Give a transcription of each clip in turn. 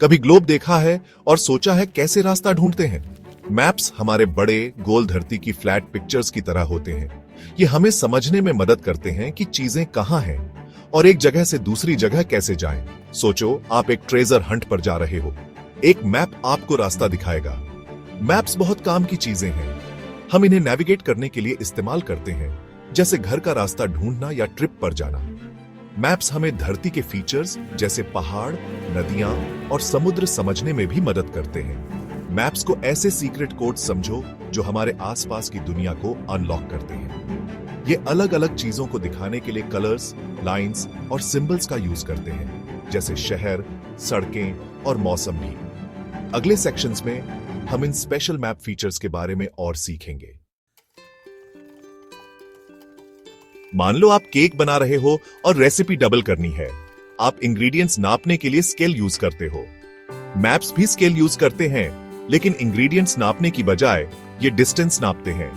कभी ग्लोब देखा है और सोचा है कैसे रास्ता ढूंढते हैं? मैप्स हमारे बड़े गोल धरती की फ्लैट पिक्चर्स की तरह होते हैं। ये हमें समझने में मदद करते हैं कि चीजें कहां हैं और एक जगह से दूसरी जगह कैसे जाएं। सोचो आप एक ट्रेजर हंट पर जा रहे हो, एक मैप आपको रास्ता दिखाएगा। मैप्स बहुत काम की चीजें हैं। हम इन्हें नेविगेट करने के लिए इस्तेमाल करते हैं, जैसे घर का रास्ता ढूंढना या ट्रिप पर जाना। मैप्स हमें धरती के फीचर्स जैसे पहाड़, नदियां और समुद्र समझने में भी मदद करते हैं। मैप्स को ऐसे सीक्रेट कोड समझो जो हमारे आसपास की दुनिया को अनलॉक करते हैं। ये अलग अलग चीजों को दिखाने के लिए कलर्स, लाइंस और सिंबल्स का यूज करते हैं, जैसे शहर, सड़कें और मौसम भी। अगले सेक्शंस में हम इन स्पेशल मैप फीचर्स के बारे में और सीखेंगे। मान लो आप केक बना रहे हो और रेसिपी डबल करनी है। आप इंग्रेडिएंट्स नापने के लिए स्केल यूज करते हो। मैप्स भी स्केल यूज करते हैं, लेकिन इंग्रेडिएंट्स नापने की बजाय ये डिस्टेंस नापते हैं।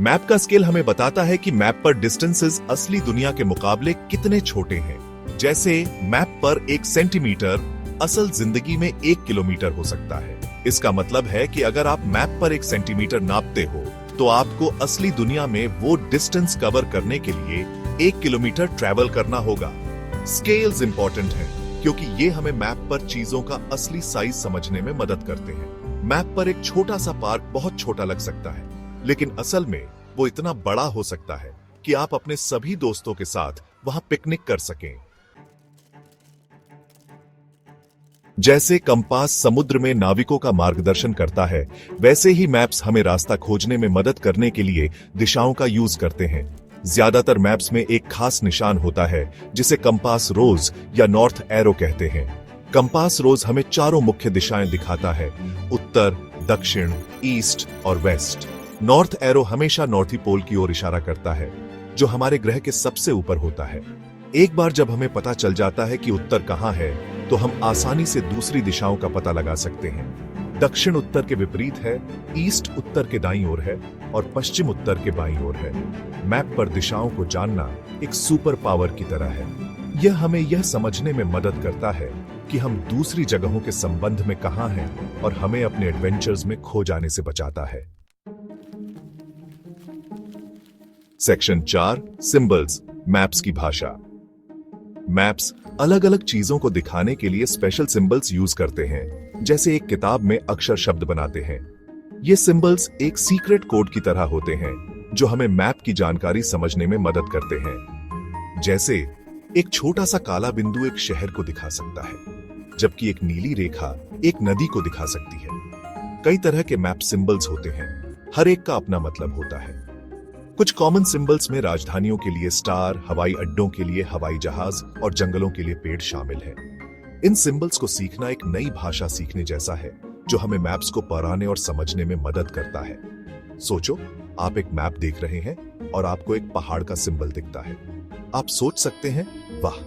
मैप का स्केल हमें बताता है कि मैप पर डिस्टेंसेस असली दुनिया के मुकाबले कितने छोटे हैं। जैसे मैप पर 1 सेंटीमीटर असल जिंदगी में 1 किलोमीटर हो सकता है। इसका मतलब है कि अगर आप मैप पर 1 सेंटीमीटर नापते हो तो आपको असली दुनिया में वो डिस्टेंस कवर करने के लिए 1 किलोमीटर ट्रैवल करना होगा। स्केल्स इंपॉर्टेंट हैं क्योंकि ये हमें मैप पर चीजों का असली साइज समझने में मदद करते हैं। मैप पर एक छोटा सा पार्क बहुत छोटा लग सकता है, लेकिन असल में वो इतना बड़ा हो सकता है कि आप अपने सभी दोस्तों के साथ वहां पिकनिक कर सकें। जैसे कंपास समुद्र में नाविकों का मार्गदर्शन करता है, वैसे ही मैप्स हमें रास्ता खोजने में मदद करने के लिए दिशाओं का यूज करते हैं। ज्यादातर मैप्स में एक खास निशान होता है जिसे कंपास रोज या नॉर्थ एरो कहते हैं। कंपास रोज हमें चारों मुख्य दिशाएं दिखाता है: उत्तर, दक्षिण, ईस्ट और वेस्ट। नॉर्थ एरो हमेशा नॉर्थी पोल की ओर इशारा करता है, जो हमारे ग्रह के सबसे ऊपर होता है। एक बार जब हमें पता चल जाता है कि उत्तर कहां है, तो हम आसानी से दूसरी दिशाओं का पता लगा सकते हैं। दक्षिण उत्तर के विपरीत है, ईस्ट उत्तर के दाईं ओर है और पश्चिम उत्तर के बाईं ओर है। मैप पर दिशाओं को जानना एक सुपर पावर की तरह है। यह हमें यह समझने में मदद करता है कि हम दूसरी जगहों के संबंध में कहां हैं और हमें अपने एडवेंचर्स में खो जाने से बचाता है। सेक्शन 4, सिंबल्स, मैप्स की भाषा। मैप्स अलग अलग चीजों को दिखाने के लिए स्पेशल सिंबल्स यूज करते हैं, जैसे एक किताब में अक्षर शब्द बनाते हैं। ये सिंबल्स एक सीक्रेट कोड की तरह होते हैं जो हमें मैप की जानकारी समझने में मदद करते हैं। जैसे एक छोटा सा काला बिंदु एक शहर को दिखा सकता है, जबकि एक नीली रेखा एक नदी को दिखा सकती है। कई तरह के मैप सिंबल्स होते हैं, हर एक का अपना मतलब होता है। कुछ कॉमन सिंबल्स में राजधानियों के लिए स्टार, हवाई अड्डों के लिए हवाई जहाज और जंगलों के लिए पेड़ शामिल हैं। इन सिंबल्स को सीखना एक नई भाषा सीखने जैसा है, जो हमें मैप्स को पढ़ने और समझने में मदद करता है। सोचो, आप एक मैप देख रहे हैं और आपको एक पहाड़ का सिंबल दिखता है। आप सोच सकते हैं, वाह,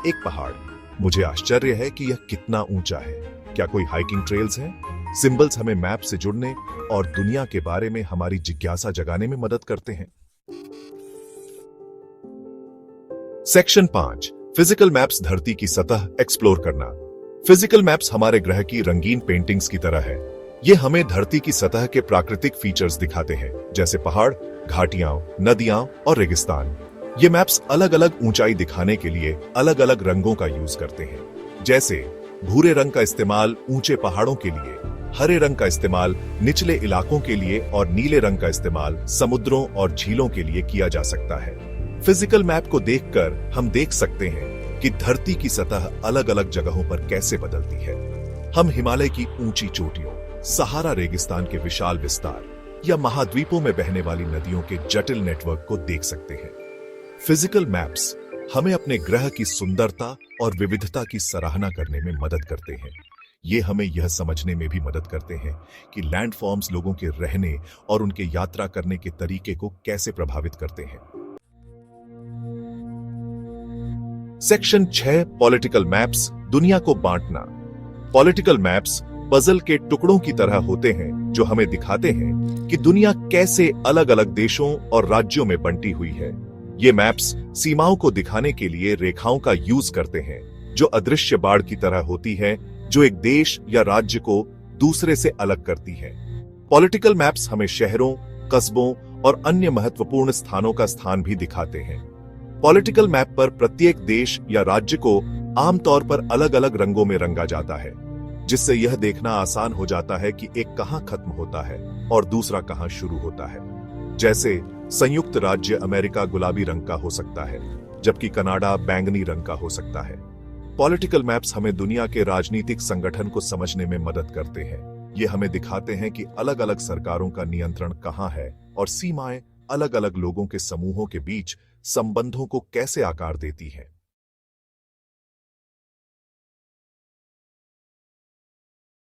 एक पहाड़, मुझे आश्चर्य है कि यह कितना ऊंचा है। क्या कोई हाइकिंग ट्रेल्स हैं? सिंबल्स हमें मैप से जुड़ने और दुनिया के बारे में हमारी जिज्ञासा जगाने में मदद करते हैं। सेक्शन 5, फिजिकल मैप्स, धरती की सतह एक्सप्लोर करना। फिजिकल मैप्स हमारे ग्रह की रंगीन पेंटिंग्स की तरह है। ये हमें धरती की सतह के प्राकृतिक फीचर्स दिखाते हैं, जैसे पहाड़, घाटियां, नदियां और रेगिस्तान। ये मैप्स अलग अलग ऊंचाई दिखाने के लिए अलग अलग रंगों का यूज करते हैं। जैसे भूरे रंग का इस्तेमाल ऊंचे पहाड़ों के लिए, हरे रंग का इस्तेमाल निचले इलाकों के लिए और नीले रंग का इस्तेमाल समुद्रों और झीलों के लिए किया जा सकता है। फिजिकल मैप को देखकर हम देख सकते हैं कि धरती की सतह अलग अलग जगहों पर कैसे बदलती है। हम हिमालय की ऊंची चोटियों, सहारा रेगिस्तान के विशाल विस्तार या महाद्वीपों में बहने वाली नदियों के जटिल नेटवर्क को देख सकते हैं। फिजिकल मैप्स हमें अपने ग्रह की सुंदरता और विविधता की सराहना करने में मदद करते हैं। ये हमें यह समझने में भी मदद करते हैं कि लैंडफॉर्म्स लोगों के रहने और उनके यात्रा करने के तरीके को कैसे प्रभावित करते हैं। सेक्शन 6, पॉलिटिकल मैप्स, दुनिया को बांटना। पॉलिटिकल मैप्स पजल के टुकड़ों की तरह होते हैं जो हमें दिखाते हैं कि दुनिया कैसे अलग अलग देशों और राज्यों में बंटी हुई है। ये मैप्स सीमाओं को दिखाने के लिए रेखाओं का यूज करते हैं जो अदृश्य बाड़ की तरह होती है, जो एक देश या राज्य को दूसरे से अलग करती हैं। पॉलिटिकल मैप्स हमें शहरों, कस्बों और अन्य महत्वपूर्ण स्थानों का स्थान भी दिखाते हैं। पॉलिटिकल मैप पर प्रत्येक देश या राज्य को आमतौर पर अलग अलग रंगों में रंगा जाता है, जिससे यह देखना आसान हो जाता है कि एक कहां खत्म होता है और दूसरा कहां शुरू होता है। जैसे संयुक्त राज्य अमेरिका गुलाबी रंग का हो सकता है, जबकि कनाडा बैंगनी रंग का हो सकता है। पॉलिटिकल मैप्स हमें दुनिया के राजनीतिक संगठन को समझने में मदद करते हैं। ये हमें दिखाते हैं कि अलग अलग सरकारों का नियंत्रण कहां है और सीमाएं अलग अलग लोगों के समूहों के बीच संबंधों को कैसे आकार देती हैं।